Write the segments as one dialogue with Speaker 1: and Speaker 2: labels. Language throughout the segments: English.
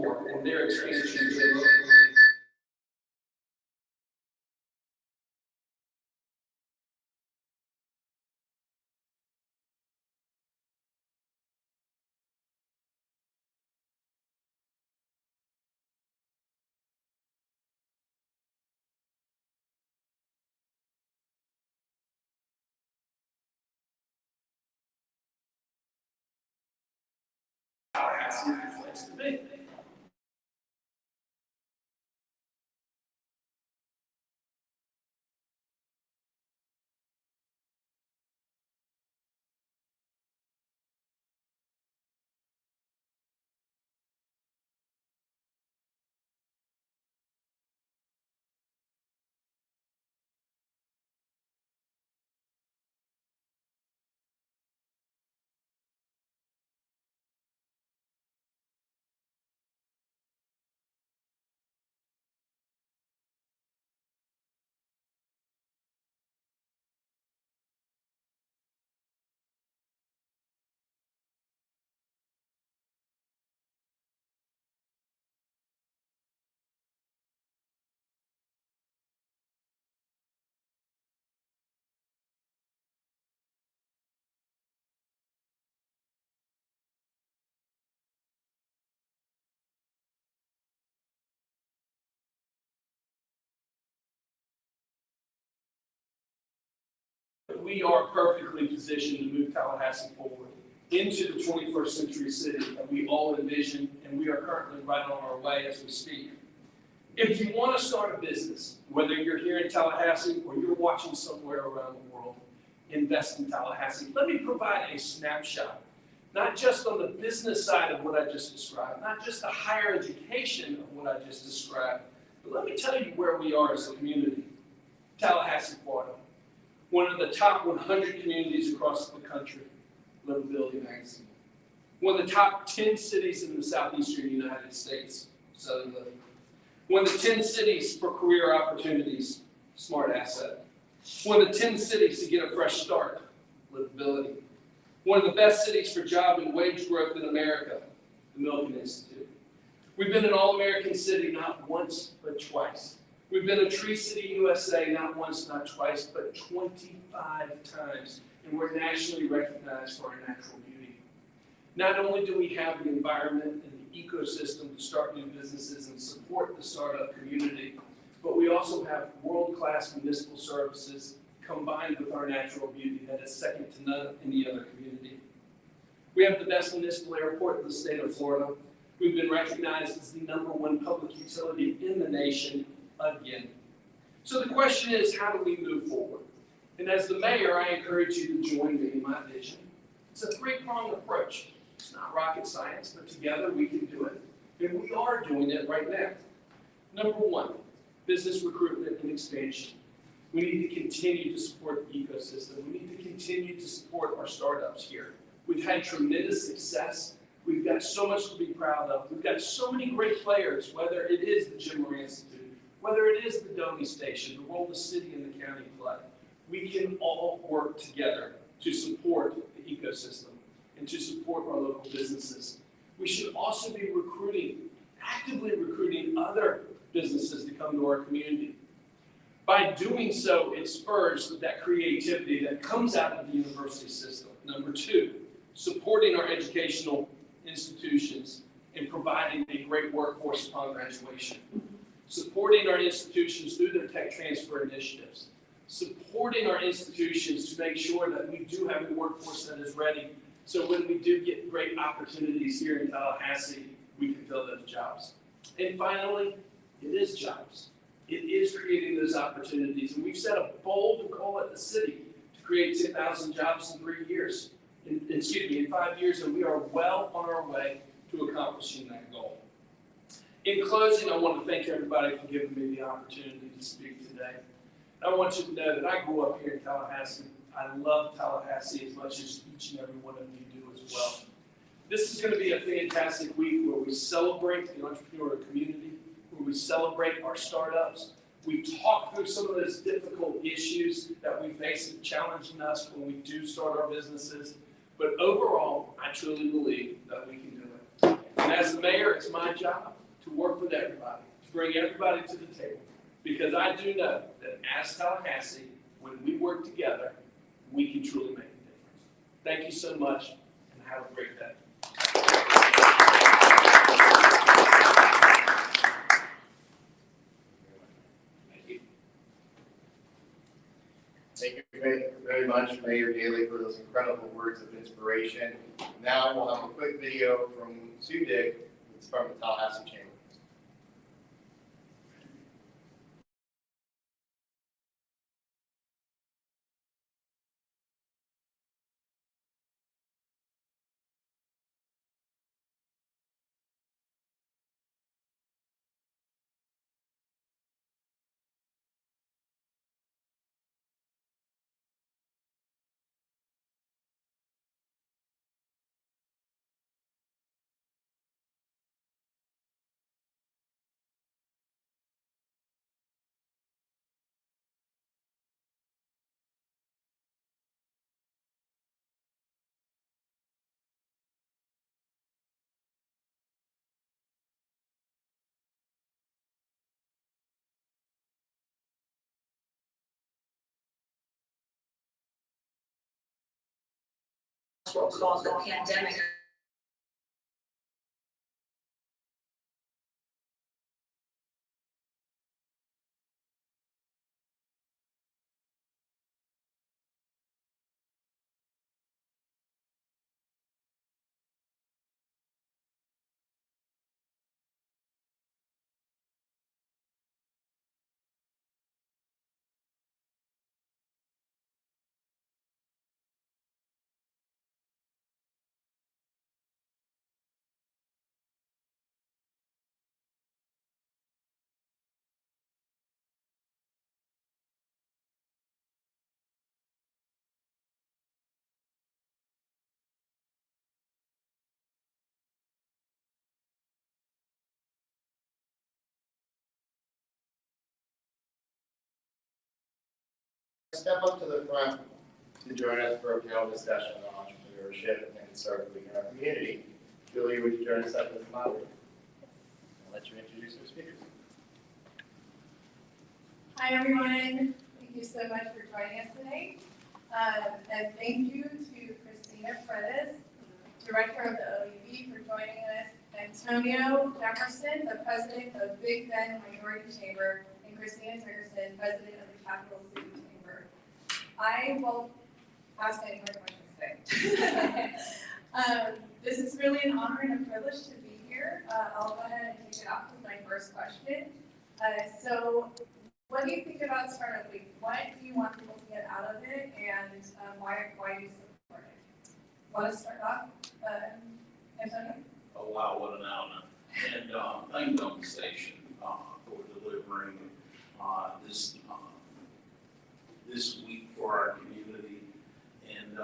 Speaker 1: for in their expansion here locally. Tallahassee is the place to be. We are perfectly positioned to move Tallahassee forward into the 21st century city that we all envision, and we are currently right on our way as we speak. If you want to start a business, whether you're here in Tallahassee or you're watching somewhere around the world, invest in Tallahassee. Let me provide a snapshot, not just on the business side of what I just described, not just the higher education of what I just described, but let me tell you where we are as a community. Tallahassee, Florida. One of the top 100 communities across the country, Livability Magazine. One of the top 10 cities in the southeastern United States, Southern Living. One of the 10 cities for career opportunities, Smart Asset. One of the 10 cities to get a fresh start, Livability. One of the best cities for job and wage growth in America, the Milken Institute. We've been an All-American city not once, but twice. We've been a Tree City, USA, not once, not twice, but 25 times, and we're nationally recognized for our natural beauty. Not only do we have the environment and the ecosystem to start new businesses and support the startup community, but we also have world-class municipal services combined with our natural beauty that is second to none in any other community. We have the best municipal airport in the state of Florida. We've been recognized as the #1 public utility in the nation again. So the question is, how do we move forward? And as the mayor, I encourage you to join me in my vision. It's a three-pronged approach. It's not rocket science, but together we can do it. And we are doing it right now. Number one, business recruitment and expansion. We need to continue to support the ecosystem. We need to continue to support our startups here. We've had tremendous success. We've got so much to be proud of. We've got so many great players, whether it is the Jim Moran Institute, whether it is the Doney Station, the role the city and the county play. We can all work together to support the ecosystem and to support our local businesses. We should also be actively recruiting other businesses to come to our community. By doing so, it spurs that creativity that comes out of the university system. Number two, supporting our educational institutions and providing a great workforce upon graduation. Supporting our institutions through their tech transfer initiatives. Supporting our institutions to make sure that we do have a workforce that is ready, so when we do get great opportunities here in Tallahassee, we can fill those jobs. And finally, it is jobs. It is creating those opportunities. And we've set a bold goal at the city to create 10,000 jobs in 3 years. In 5 years, and we are well on our way to accomplishing that goal. In closing, I want to thank everybody for giving me the opportunity to speak today. I want you to know that I grew up here in Tallahassee. I love Tallahassee as much as each and every one of you do as well. This is going to be a fantastic week where we celebrate the entrepreneur community, where we celebrate our startups. We talk through some of those difficult issues that we face challenging us when we do start our businesses. But overall, I truly believe that we can do it. And as the mayor, it's my job to work with everybody, to bring everybody to the table. Because I do know that as Tallahassee, when we work together, we can truly make a difference. Thank you so much, and have a great day.
Speaker 2: Thank you very much, Mayor Daly, for those incredible words of inspiration. Now we'll have a quick video from Sue Dick. It's from the Tallahassee Chamber.
Speaker 3: What's called the pandemic.
Speaker 2: Step up to the front to join us for a panel discussion on entrepreneurship and startup in our community. Julie, would you join us up as a moderator? I'll let you introduce our speakers.
Speaker 4: Hi everyone, thank you so much for joining us today. And thank you to Christina Freitas, Director of the OEB, for joining us, Antonio Jefferson, the President of Big Bend Minority Chamber, and Christina Dickerson, President of the Capital City Chamber. I won't ask any more questions today. This is really an honor and a privilege to be here. I'll go ahead and kick it off with my first question. So, what do you think about Startup Week? What do you want people to get out of it, and why do you support it? Want to start off, Antonio?
Speaker 5: Oh wow, what an honor. And thank you, station, for delivering this week for our community. And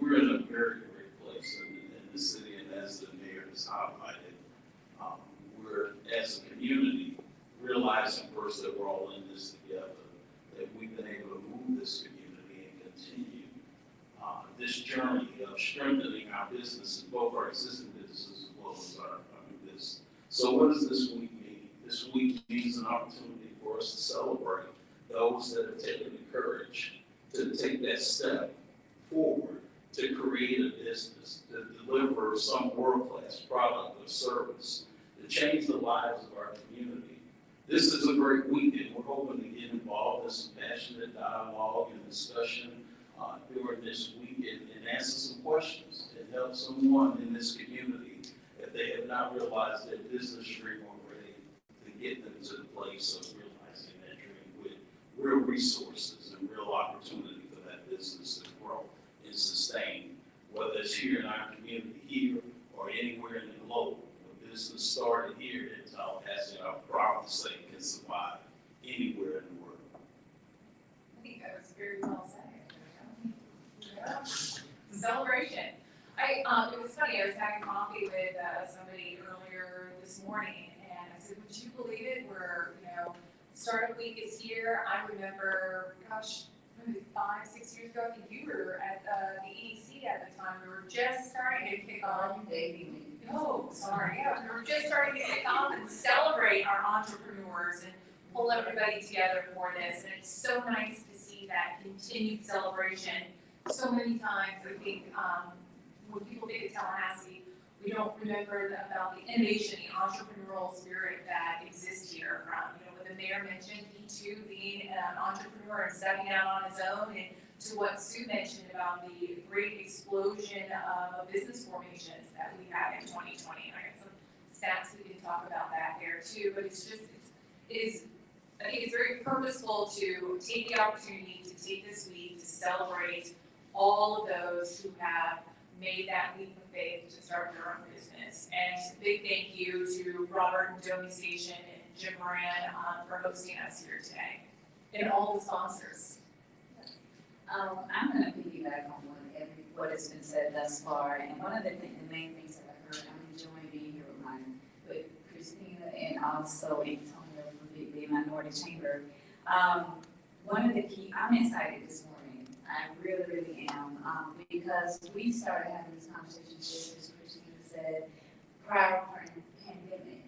Speaker 5: we're in a very great place in the city, and as the mayor has highlighted, we're, as a community, realizing first that we're all in this together, that we've been able to move this community and continue this journey of strengthening our businesses, both our existing businesses as well as our new business. So what does this week mean? This week means an opportunity for us to celebrate those that have taken the courage to take that step forward, to create a business, to deliver some world-class product or service, to change the lives of our community. This is a great weekend. We're hoping to get involved in some passionate dialogue and discussion during this weekend and answer some questions and help someone in this community if they have not realized their business dream already, to get them to the place of realizing that dream with real resources and real opportunity for that business to grow and sustain, whether it's here in our community here or anywhere in the globe. A business started here in Tallahassee, I'm proud to say, can survive anywhere in the world.
Speaker 4: I think that was very well said. Yeah. Celebration. It was funny, I was having coffee with somebody earlier this morning, and I said, would you believe it? Startup Week is here. I remember, gosh, maybe 5, 6 years ago, I think you were at the EDC at the time. We were just starting to kick off.
Speaker 3: No, sorry, yeah, we're just starting to kick off and celebrate our entrepreneurs and pull everybody together for this. And it's so nice to see that continued celebration. So many times, I think, when people think of Tallahassee, we don't remember about the innovation, the entrepreneurial spirit that exists here. What the mayor mentioned, he too being an entrepreneur and stepping out on his own, and to what Sue mentioned about the great explosion of business formations that we had in 2020. And I got some stats we can talk about that there too, but it's just, I think it's very purposeful to take the opportunity to take this week to celebrate all of those who have made that leap of faith to start their own business. And a big thank you to Robert and Domi Station and Jim Moran for hosting us here today, and all the sponsors.
Speaker 6: I'm going to piggyback on what has been said thus far, and one of the main things that I heard, I'm enjoying being here with Christina and also Antonio for the Minority Chamber. One of the key, I'm excited this morning. I really, really am, because we started having this conversation, just as Christina said, prior to the pandemic.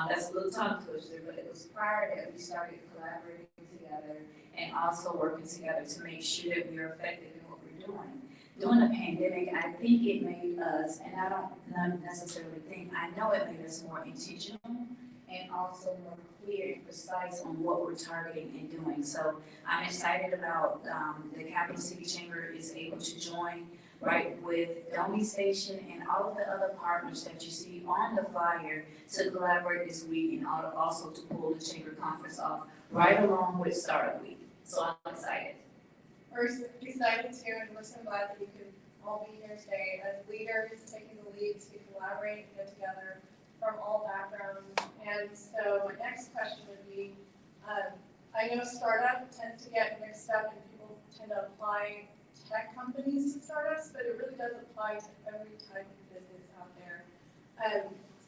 Speaker 6: That's a little tongue twister, but it was prior that we started collaborating together and also working together to make sure that we are effective in what we're doing. During the pandemic, I think it made us, and I don't not necessarily think, I know it made us more intentional and also more clear and precise on what we're targeting and doing. So I'm excited about the Capital City Chamber is able to join right with Domi Station and all of the other partners that you see on the flyer to collaborate this week, and also to pull the Chamber Conference off right along with Startup Week. So I'm excited.
Speaker 4: We're excited too, and we're so glad that we could all be here today as leaders taking the lead to collaborate and get together from all backgrounds. And so my next question would be, I know startup tends to get mixed up and people tend to apply tech companies to startups, but it really does apply to every type of business out there.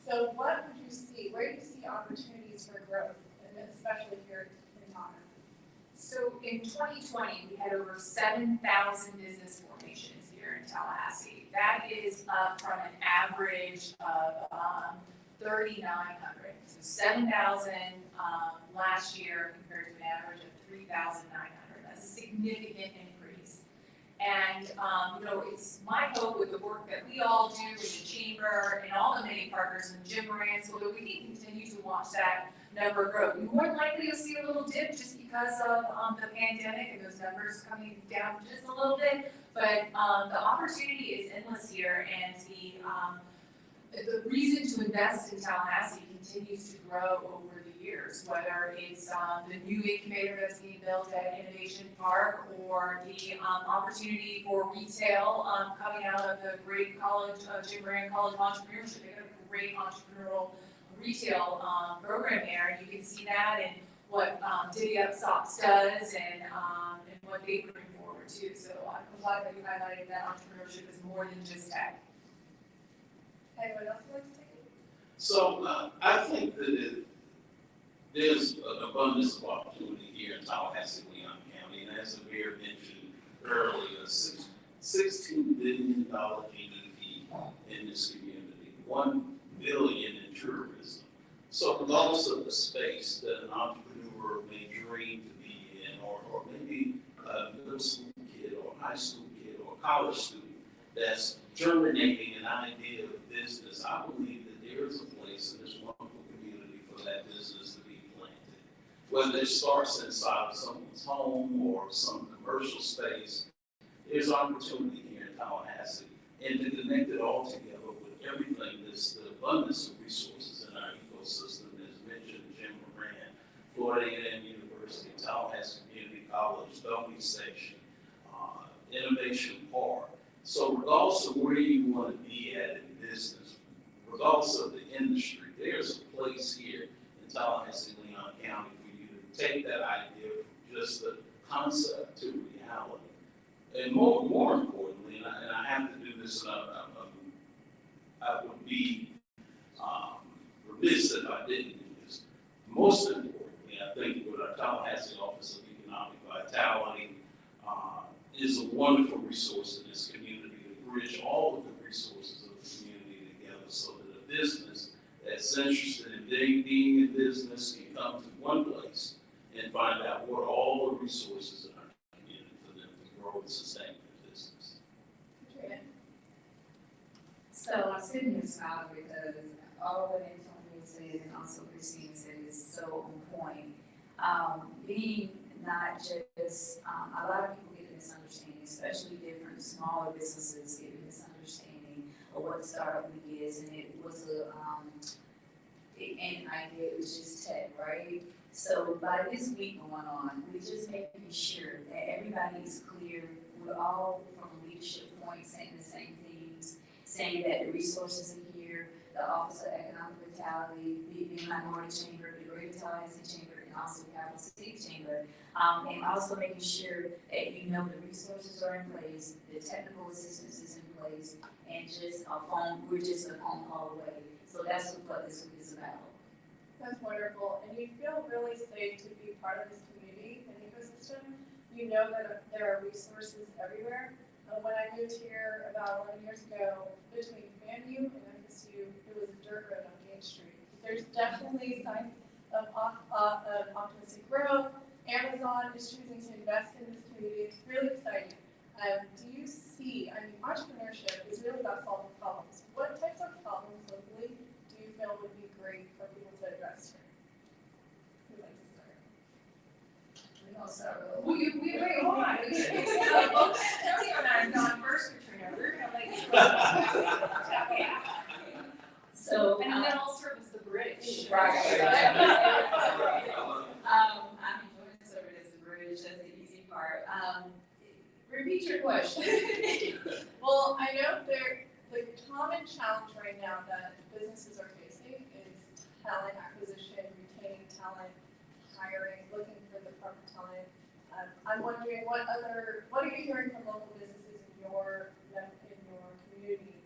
Speaker 4: So what would you see, where do you see opportunities for growth, and especially here in Tallahassee?
Speaker 3: So in 2020, we had over 7,000 business formations here in Tallahassee. That is up from an average of 3,900. So 7,000 last year compared to an average of 3,900. That's a significant increase. And it's my hope with the work that we all do with the chamber and all the many partners in Jim Moran, so that we can continue to watch that number grow. More than likely you'll see a little dip just because of the pandemic and those numbers coming down just a little bit, but the opportunity is endless here, and the reason to invest in Tallahassee continues to grow over the years, whether it's the new incubator that's being built at Innovation Park, or the opportunity for retail coming out of the great college, Jim Moran College of Entrepreneurship. They got a great entrepreneurial retail program there, and you can see that in what Divvy Up Socks does, and what they bring forward too. So I'm glad that you highlighted that entrepreneurship is more than just tech.
Speaker 4: Anyone else would like to take it?
Speaker 5: So I think that there's an abundance of opportunity here in Tallahassee, Leon County, and as the mayor mentioned earlier, $16 billion GDP in this community, $1 billion in tourism. So regardless of the space that an entrepreneur may dream to be in, or maybe a middle school kid or high school kid or college student that's germinating an idea of business, I believe that there is a place in this wonderful community for that business to be planted. Whether it starts inside of someone's home or some commercial space, there's opportunity here in Tallahassee. And to connect it all together with everything, the abundance of resources in our ecosystem, as mentioned, Jim Moran, Florida A&M University, Tallahassee Community College, Domi Station, Innovation Park. So regardless of where you want to be at in business, regardless of the industry, there's a place here in Tallahassee, Leon County for you to take that idea from just the concept to reality. And more importantly, and I have to do this, and I would be remiss if I didn't do this. Most importantly, I think with our Tallahassee Office of Economic Vitality is a wonderful resource in this community to bridge all of the resources of the community together so that interested in being in business can come to one place and find out what all the resources in our community for them to grow and sustain their business.
Speaker 4: Katrina?
Speaker 6: So I'm sitting here smiling because all what Antonio said and also Christine said is so on point. Being not just, a lot of people get a misunderstanding, especially different smaller businesses get a misunderstanding of what startup week is, and it was an idea, it was just tech, right? So by this week going on, we're just making sure that everybody is clear. We're all from a leadership point saying the same things, saying that the resources are here, the Office of Economic Vitality, the Minority Chamber, the Greater Tallahassee Chamber, and also Capital City Chamber, and also making sure that you know the resources are in place, the technical assistance is in place, and just a phone, we're just a phone call away. So that's what this week is about.
Speaker 4: That's wonderful, and you feel really safe to be part of this community and ecosystem. You know that there are resources everywhere. When I moved here about 11 years ago, between FAMU and FSU, it was a dirt road on Main Street. There's definitely signs of optimistic growth. Amazon is choosing to invest in this community. It's really exciting. Do you see, entrepreneurship is really about solving problems. What types of problems locally do you feel would be great for people to address here? Who'd like to start?
Speaker 6: We're gonna start with.
Speaker 3: Wait, hold on. Tony and I have gone first, Katrina. We're gonna let you go. Yeah.
Speaker 6: So,
Speaker 3: And then I'll serve as the bridge.
Speaker 6: right. I'm enjoying serving as the bridge, that's the easy part. Repeat your question.
Speaker 4: Well, I know the common challenge right now that businesses are facing is talent acquisition, retaining talent, hiring, looking for the proper talent. I'm wondering what are you hearing from local businesses in your community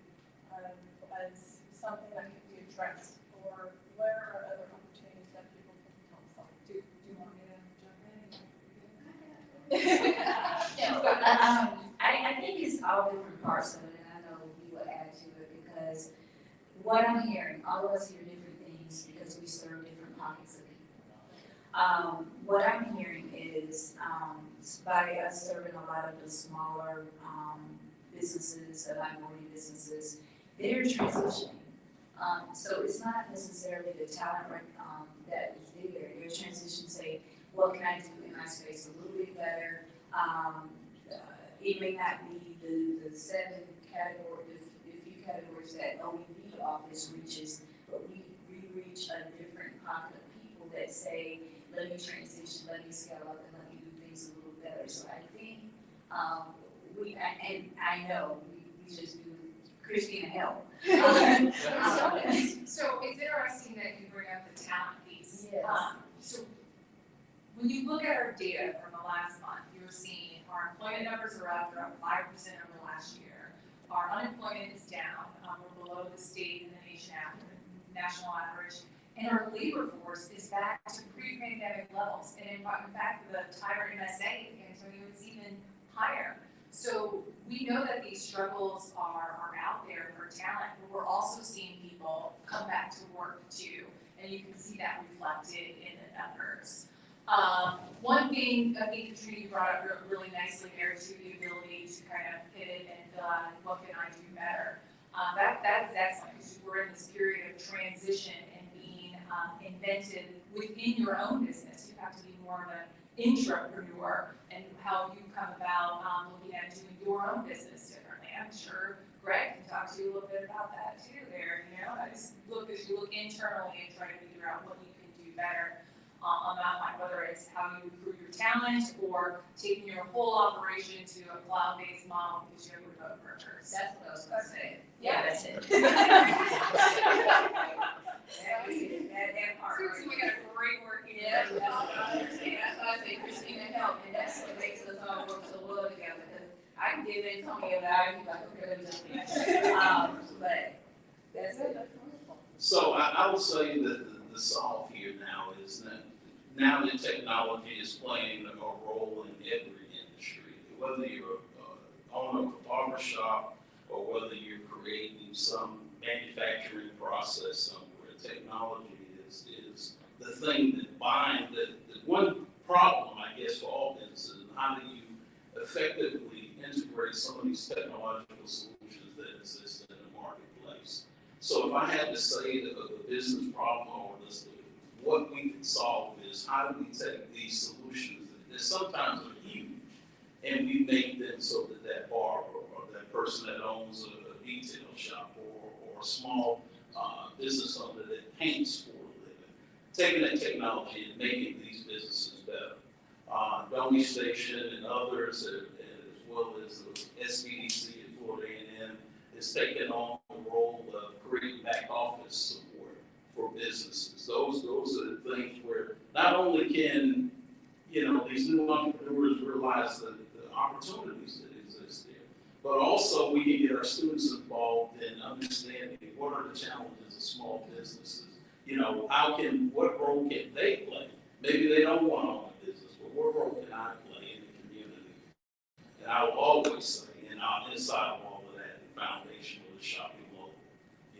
Speaker 4: as something that can be addressed, or where are other opportunities that people can help solve?
Speaker 3: Do you want me to jump
Speaker 6: I think it's all different parts of it, and I know we will add to it because what I'm hearing, all of us hear different things because we serve different pockets of people. What I'm hearing is by us serving a lot of the smaller businesses, the minority businesses, they're transitioning. So it's not necessarily the talent that is there. They're transitioning, say, what can I do in my space a little bit better? It may not be the seven category, the few categories that OEB office reaches, but we reach a different pocket of people that say, let me transition, let me scale up, and let me do things a little better. So I think I know we just do Christina help.
Speaker 3: So it's interesting that you bring up the talent piece.
Speaker 6: Yes.
Speaker 3: So when you look at our data from the last month, you're seeing our employment numbers are up, they're up 5% over last year. Our unemployment is down, we're below the state and the national average. And our labor force is back to pre-pandemic levels. And in fact, the Tyler MSA, Antonio, is even higher. So we know that these struggles are out there for talent, but we're also seeing people come back to work too. And you can see that reflected in the numbers. One thing I think Katrina brought up really nicely there too, the ability to kind of pivot and fill out what can I do better. That's excellent because we're in this period of transition and being inventive within your own business. You have to be more of an intrapreneur and how you come about looking at doing your own business differently. I'm sure Greg can talk to you a little bit about that too there. I just look as you look internally and try to figure out what you can do better on that line, whether it's how you recruit your talent or taking your whole operation to a cloud-based model because you have remote workers.
Speaker 6: That's what I was gonna say.
Speaker 3: Yeah.
Speaker 6: That's it. That part.
Speaker 3: So we got a great working.
Speaker 6: Yeah, that's what I say. That's why I say Christina help, and that's what makes us all work so well together. Because I can give Antonio that, he's like, okay, let me just but that's it.
Speaker 5: So I would say that the solve here now is that now that technology is playing a role in every industry, whether you're owner of a barber shop or whether you're creating some manufacturing process somewhere, technology is the thing that binds, the one problem, I guess, for all businesses, and how do you effectively integrate some of these technological solutions that exist in the marketplace. So if I had to say that the business problem or what we can solve is how do we take these solutions that sometimes are huge and we make them so that that barber or that person that owns a detail shop or a small business owner that paints for a living, taking that technology and making these businesses better. Domi Station and others, as well as the SBDC at Florida A&M, is taking on the role of creating back office support for businesses. Those are the things where not only can these new entrepreneurs realize the opportunities that exist there, but also we can get our students involved in understanding what are the challenges of small businesses. What role can they play? Maybe they don't want to own a business, but what role can I play in the community? And I will always say, inside of all of that, the foundation is shopping local.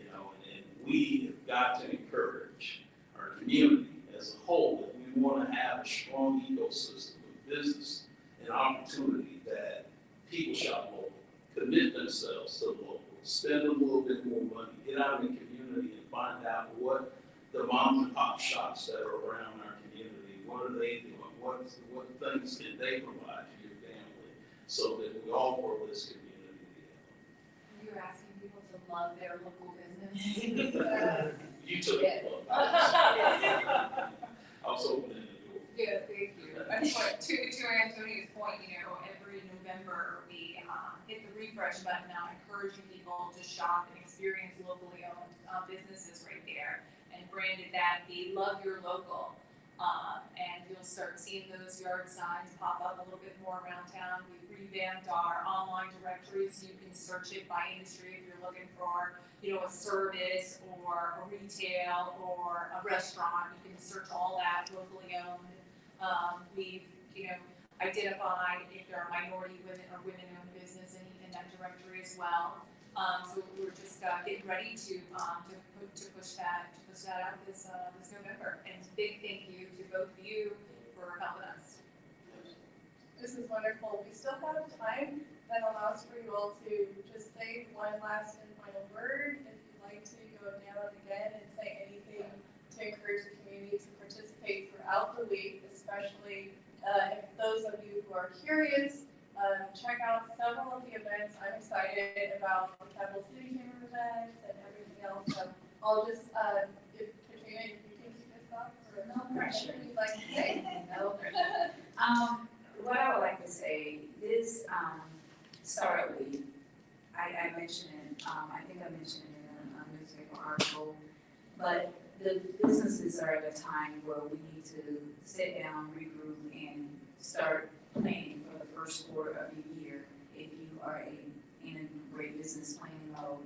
Speaker 5: And we have got to encourage our community as a whole that we want to have a strong ecosystem of business and opportunity that people shop local, commit themselves to local, spend a little bit more money, get out in the community and find out what the mom and pop shops that are around our community, what are they doing? What things can they provide to your family so that we all grow this community together?
Speaker 3: You're asking people to love their local business.
Speaker 5: You took it. I was opening the door.
Speaker 3: Yeah, thank you. I just want to Antonio's point, every November we hit the refresh button on encouraging people to shop and experience locally owned businesses right there, and branded that the Love Your Local. And you'll start seeing those yard signs pop up a little bit more around town. We revamped our online directory so you can search it by industry if you're looking for, a service or a retail or a restaurant. You can search all that locally owned. We've, identified if there are minority women or women-owned business in that directory as well. So we're just getting ready to push that out this November. And big thank you to both of you for helping us.
Speaker 4: This is wonderful. We still have time that allows for you all to just say one last and final word. If you'd like to go down again and say anything to encourage the community to participate throughout the week, especially if those of you who are curious, check out several of the events. I'm excited about the Capital City Chamber events and everything else. So I'll just, if Katrina, you can keep this up for
Speaker 6: No pressure.
Speaker 4: you'd like to say.
Speaker 6: No pressure. What I would like to say, this Startup Week, I mentioned it, I think I mentioned it in a newspaper article, but the businesses are at a time where we need to sit down, regroup, and start planning for the first quarter of the year if you are in a great business planning mode.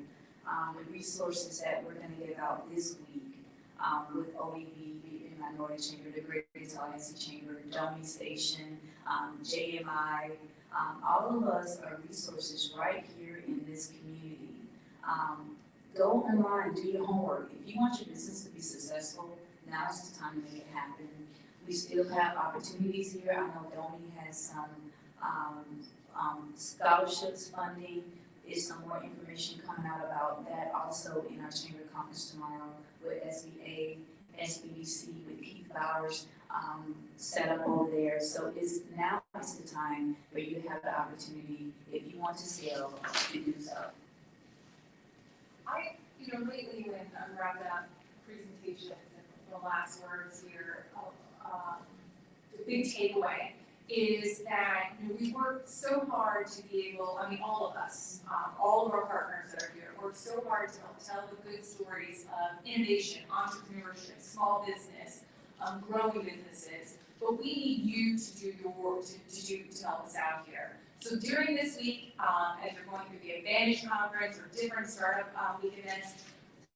Speaker 6: The resources that we're going to give out this week with OEB and Minority Chamber, the Greater Tallahassee Chamber, Domi Station, JMI, all of us are resources right here in this community. Go online, do your homework. If you want your business to be successful, now's the time to make it happen. We still have opportunities here. I know Domi has some scholarships funding. There's some more information coming out about that also in our chamber conference tomorrow with SBA, SBDC, with Keith Bowers set up over there. So now is the time where you have the opportunity, if you want to scale, to do so.
Speaker 3: Lately when I'm wrapping up presentations and the last words here, the big takeaway is that we worked so hard to be able, all of us, all of our partners that are here, worked so hard to help tell the good stories of innovation, entrepreneurship, small business, growing businesses. But we need you to do your work to help us out here. So during this week, as you're going through the Advantage Conference or different startup week events,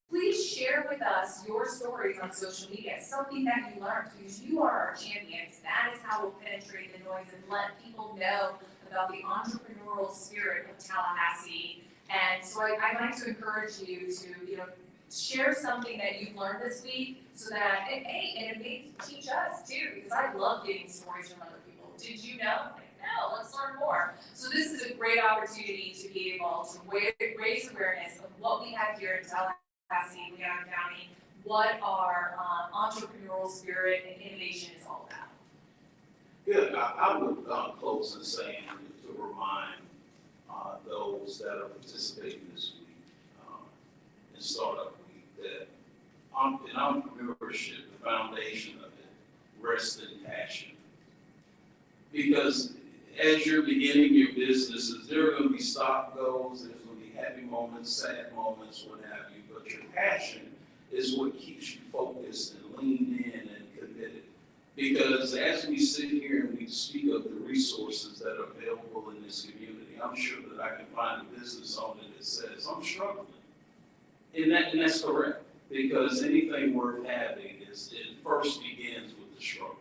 Speaker 3: please share with us your stories on social media, something that you learned, because you are our champions. That is how we'll penetrate the noise and let people know about the entrepreneurial spirit of Tallahassee. And so I'd like to encourage you to, share something that you've learned this week so that, and it may teach us too, because I love getting stories from other people. Did you know? Like, no, let's learn more. So this is a great opportunity to be able to raise awareness of what we have here in Tallahassee, Leon County, what our entrepreneurial spirit and innovation is all about.
Speaker 5: Good. I would close in saying to remind those that are participating this week in Startup Week that in entrepreneurship, the foundation of it rests in passion. Because as you're beginning your businesses, there are going to be stop goes, there's going to be happy moments, sad moments, what have you, but your passion is what keeps you focused and leaned in and committed. Because as we sit here and we speak of the resources that are available in this community, I'm sure that I can find a business owner that says, I'm struggling. And that's correct, because anything worth having it first begins with the struggle.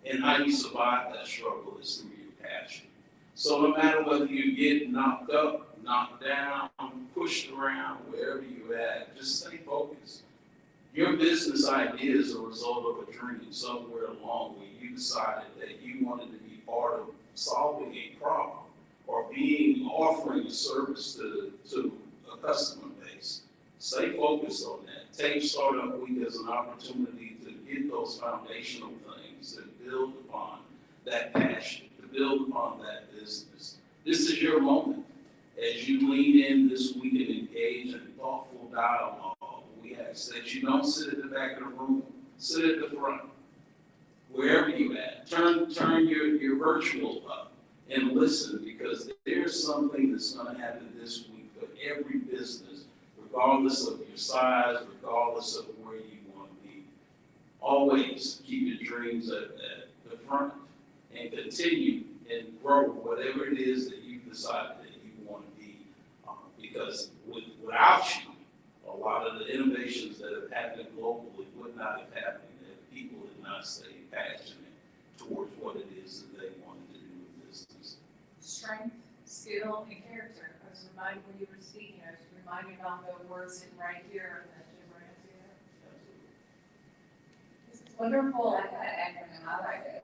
Speaker 5: And how you survive that struggle is through your passion. So no matter whether you get knocked up, knocked down, pushed around, wherever you're at, just stay focused. Your business idea is a result of a dream somewhere along where you decided that you wanted to be part of solving a problem or offering a service to a customer base. Stay focused on that. Take Startup Week as an opportunity to get those foundational things and build upon that passion, to build upon that business. This is your moment. As you lean in this week and engage in thoughtful dialogue, we ask that you don't sit at the back of the room, sit at the front, wherever you at. Turn your virtual up and listen, because there's something that's going to happen this week for every business, regardless of your size, regardless of where you want to be. Always keep your dreams at the front and continue and grow whatever it is that you've decided that you want to be. Because without you, a lot of the innovations that have happened globally would not have happened if people had not stayed passionate towards what it is that they wanted to do with business.
Speaker 3: Strength, skill, and character. I was reminded when you were speaking, I was reminded about the words sitting right here that Jim ran here.
Speaker 4: This is wonderful.
Speaker 6: I got an acronym, I like it.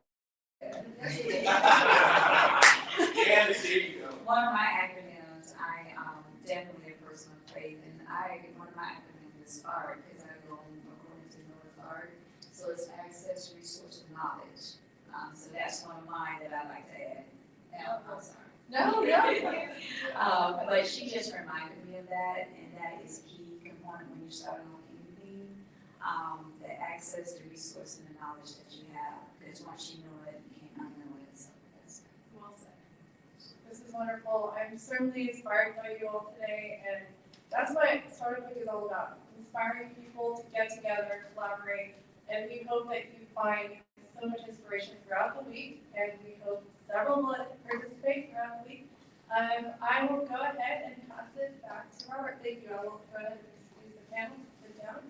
Speaker 5: Yeah, there you go.
Speaker 6: One of my acronyms, I definitely a person of faith, and one of my acronyms is SPART, because I go according to North Art. So it's access, resource, and knowledge. So that's one of mine that I like to add. Now, I'm sorry.
Speaker 4: No.
Speaker 6: But she just reminded me of that, and that is a key component when you start on anything. The access, the resource, and the knowledge that you have, because once you know it, you can't unknow it. So that's
Speaker 3: Well said.
Speaker 4: This is wonderful. I'm certainly inspired by you all today, and that's what Startup Week is all about. Inspiring people to get together, collaborate, and we hope that you find so much inspiration throughout the week, and we hope several will participate throughout the week. I will go ahead and pass it back to Robert. Thank you. I will go ahead and excuse the panel to sit down.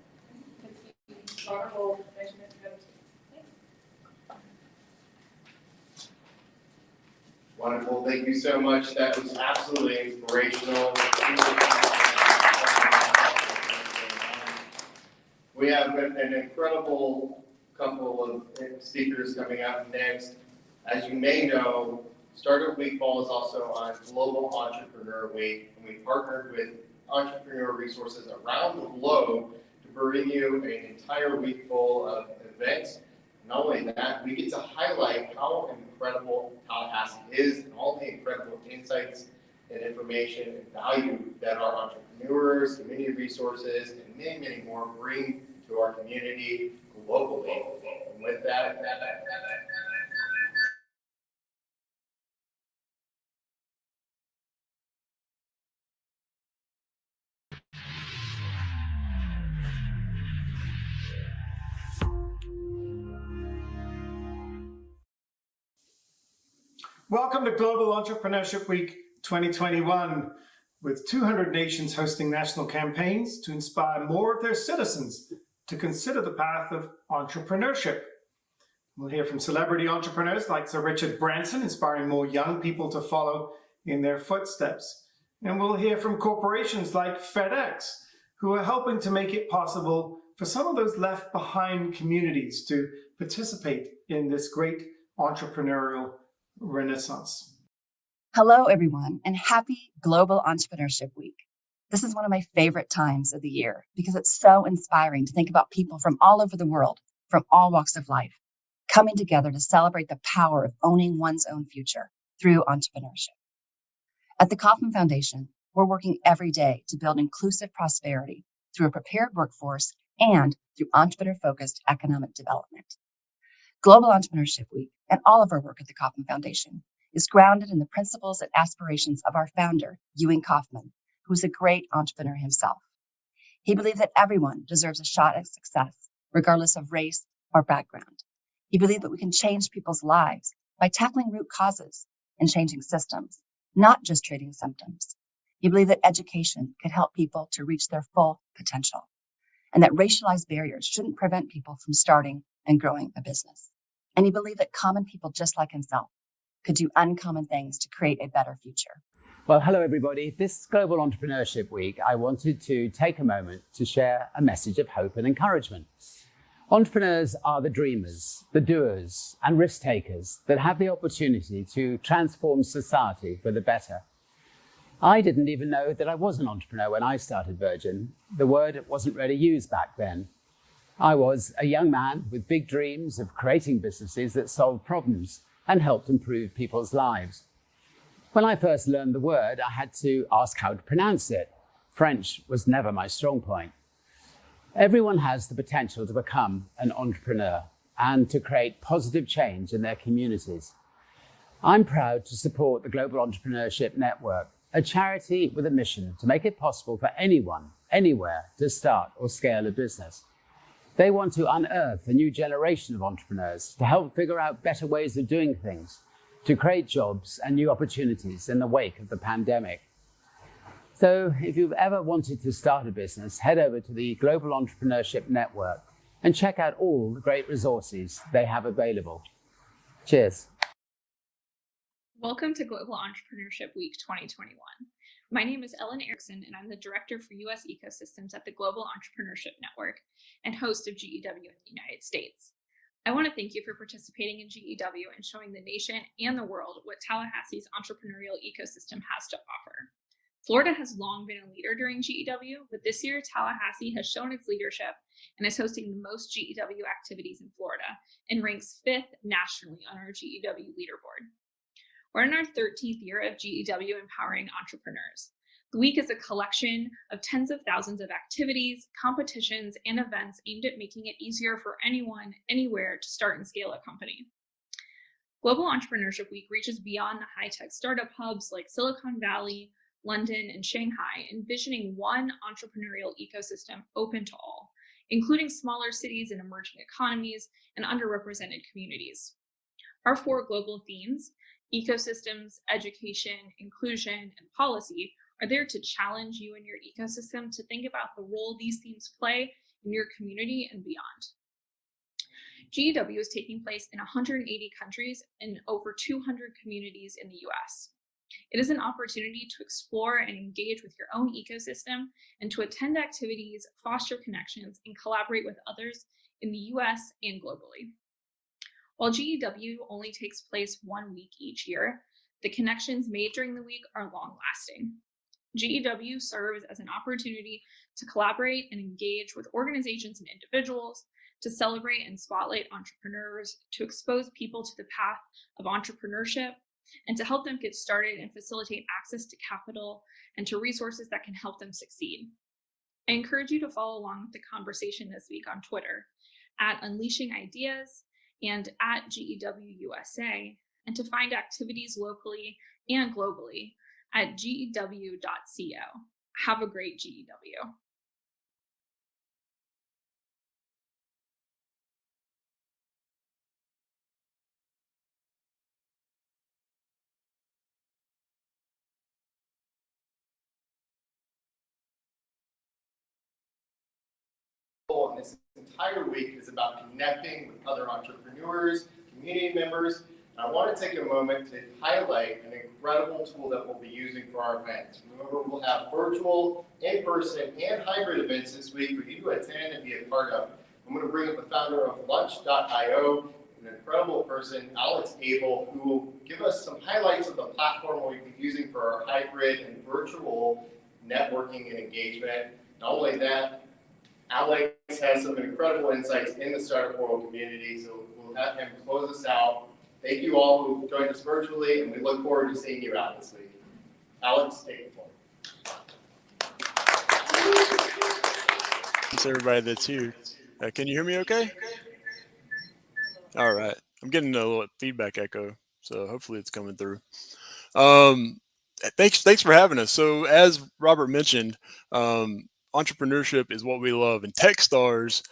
Speaker 4: Robert will mention it together.
Speaker 2: Wonderful, thank you so much. That was absolutely inspirational. We have an incredible couple of speakers coming up next. As you may know, Startup Week falls also on Global Entrepreneur Week, and we partnered with entrepreneur resources around the globe to bring you an entire week full of events. Not only that, we get to highlight how incredible Tallahassee is and all the incredible insights and information and value that our entrepreneurs, community resources, and many, many more bring to our community globally. And with that,
Speaker 7: Welcome to Global Entrepreneurship Week 2021, with 200 nations hosting national campaigns to inspire more of their citizens to consider the path of entrepreneurship. We'll hear from celebrity entrepreneurs like Sir Richard Branson, inspiring more young people to follow in their footsteps. And we'll hear from corporations like FedEx, who are helping to make it possible for some of those left behind communities to participate in this great entrepreneurial renaissance.
Speaker 8: Hello, everyone, and happy Global Entrepreneurship Week. This is one of my favorite times of the year because it's so inspiring to think about people from all over the world, from all walks of life, coming together to celebrate the power of owning one's own future through entrepreneurship. At the Kauffman Foundation, we're working every day to build inclusive prosperity through a prepared workforce and through entrepreneur-focused economic development. Global Entrepreneurship Week and all of our work at the Kauffman Foundation is grounded in the principles and aspirations of our founder, Ewing Kauffman, who's a great entrepreneur himself. He believed that everyone deserves a shot at success, regardless of race or background. He believed that we can change people's lives by tackling root causes and changing systems, not just treating symptoms. He believed that education could help people to reach their full potential, and that racialized barriers shouldn't prevent people from starting and growing a business. And he believed that common people just like himself could do uncommon things to create a better future.
Speaker 9: Well, hello everybody. This Global Entrepreneurship Week, I wanted to take a moment to share a message of hope and encouragement. Entrepreneurs are the dreamers, the doers, and risk takers that have the opportunity to transform society for the better. I didn't even know that I was an entrepreneur when I started Virgin. The word wasn't really used back then. I was a young man with big dreams of creating businesses that solved problems and helped improve people's lives. When I first learned the word, I had to ask how to pronounce it. French was never my strong point. Everyone has the potential to become an entrepreneur and to create positive change in their communities. I'm proud to support the Global Entrepreneurship Network, a charity with a mission to make it possible for anyone, anywhere, to start or scale a business. They want to unearth a new generation of entrepreneurs to help figure out better ways of doing things, to create jobs and new opportunities in the wake of the pandemic. So if you've ever wanted to start a business, head over to the Global Entrepreneurship Network and check out all the great resources they have available. Cheers.
Speaker 10: Welcome to Global Entrepreneurship Week 2021. My name is Ellen Erickson, and I'm the Director for U.S. Ecosystems at the Global Entrepreneurship Network and host of GEW in the United States. I want to thank you for participating in GEW and showing the nation and the world what Tallahassee's entrepreneurial ecosystem has to offer. Florida has long been a leader during GEW, but this year Tallahassee has shown its leadership and is hosting the most GEW activities in Florida and ranks 5th nationally on our GEW leaderboard. We're in our 13th year of GEW empowering entrepreneurs. The week is a collection of tens of thousands of activities, competitions, and events aimed at making it easier for anyone, anywhere to start and scale a company. Global Entrepreneurship Week reaches beyond the high-tech startup hubs like Silicon Valley, London, and Shanghai, envisioning one entrepreneurial ecosystem open to all, including smaller cities and emerging economies and underrepresented communities. Our 4 global themes, ecosystems, education, inclusion, and policy, are there to challenge you and your ecosystem to think about the role these themes play in your community and beyond. GEW is taking place in 180 countries and over 200 communities in the US. It is an opportunity to explore and engage with your own ecosystem and to attend activities, foster connections, and collaborate with others in the US and globally. While GEW only takes place 1 week each year, the connections made during the week are long-lasting. GEW serves as an opportunity to collaborate and engage with organizations and individuals, to celebrate and spotlight entrepreneurs, to expose people to the path of entrepreneurship, and to help them get started and facilitate access to capital and to resources that can help them succeed. I encourage you to follow along with the conversation this week on Twitter at Unleashing Ideas and at GEW USA, and to find activities locally and globally at gew.co. Have a great GEW.
Speaker 2: goal in this entire week is about connecting with other entrepreneurs, community members, I want to take a moment to highlight an incredible tool that we'll be using for our events. Remember, we'll have virtual, in-person, and hybrid events this week for you to attend and be a part of. I'm going to bring up the founder of Lunch.io, an incredible person, Alex Abel, who will give us some highlights of the platform we'll be using for our hybrid and virtual networking and engagement. Not only that, Alex has some incredible insights in the startup world community, so we'll have him close us out. Thank you all who joined us virtually, and we look forward to seeing you out this week. Alex, take the floor.
Speaker 11: Thanks everybody that's here. Can you hear me okay? All right. I'm getting a little feedback echo, so hopefully it's coming through. Thanks for having us. So as Robert mentioned, entrepreneurship is what we love, and Techstars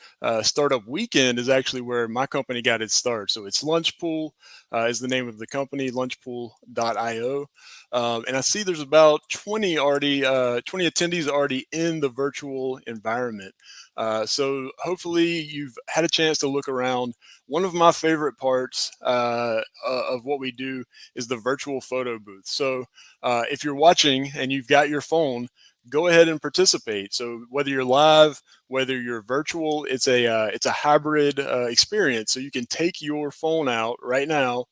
Speaker 11: Startup Weekend is actually where my company got its start. So it's Lunchpool is the name of the company, lunchpool.io. And I see there's about 20 attendees already in the virtual environment. So hopefully you've had a chance to look around. One of my favorite parts of what we do is the virtual photo booth. So if you're watching and you've got your phone, go ahead and participate. So whether you're live, whether you're virtual, it's a hybrid experience. So you can take your phone out right now,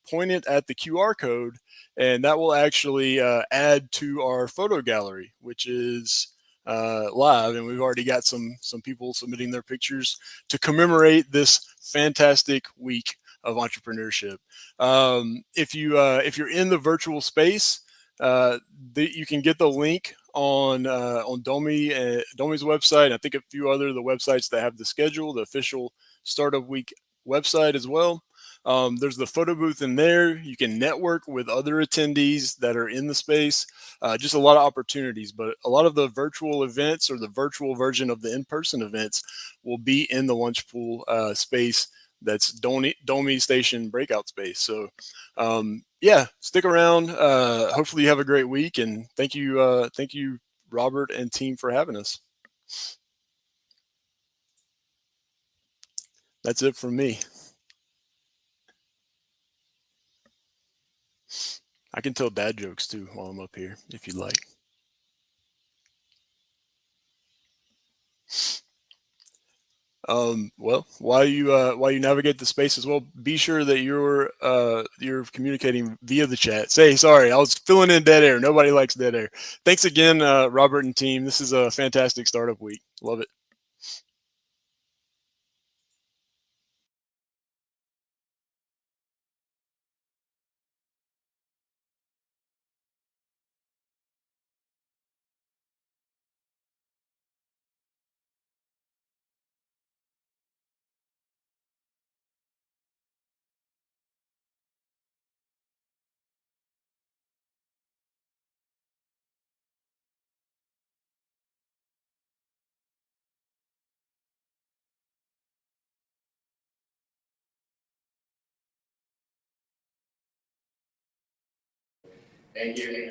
Speaker 11: point it at the QR code, and that will actually add to our photo gallery, which is live, and we've already got some people submitting their pictures to commemorate this fantastic week of entrepreneurship. If you're in the virtual space, you can get the link on Domi's website. I think a few other the websites that have the schedule, the official Startup Week website as well. There's the photo booth in there. You can network with other attendees that are in the space. Just a lot of opportunities, but a lot of the virtual events or the virtual version of the in-person events will be in the Lunchpool space. That's Domi Station breakout space. So yeah, stick around. Hopefully you have a great week, and thank you, Robert and team, for having us. That's it from me. I can tell dad jokes too while I'm up here, if you'd like. Well, while you navigate the space as well, be sure that you're communicating via the chat. Sorry, I was filling in dead air. Nobody likes dead air. Thanks again, Robert and team. This is a fantastic startup week. Love it.
Speaker 2: Thank you.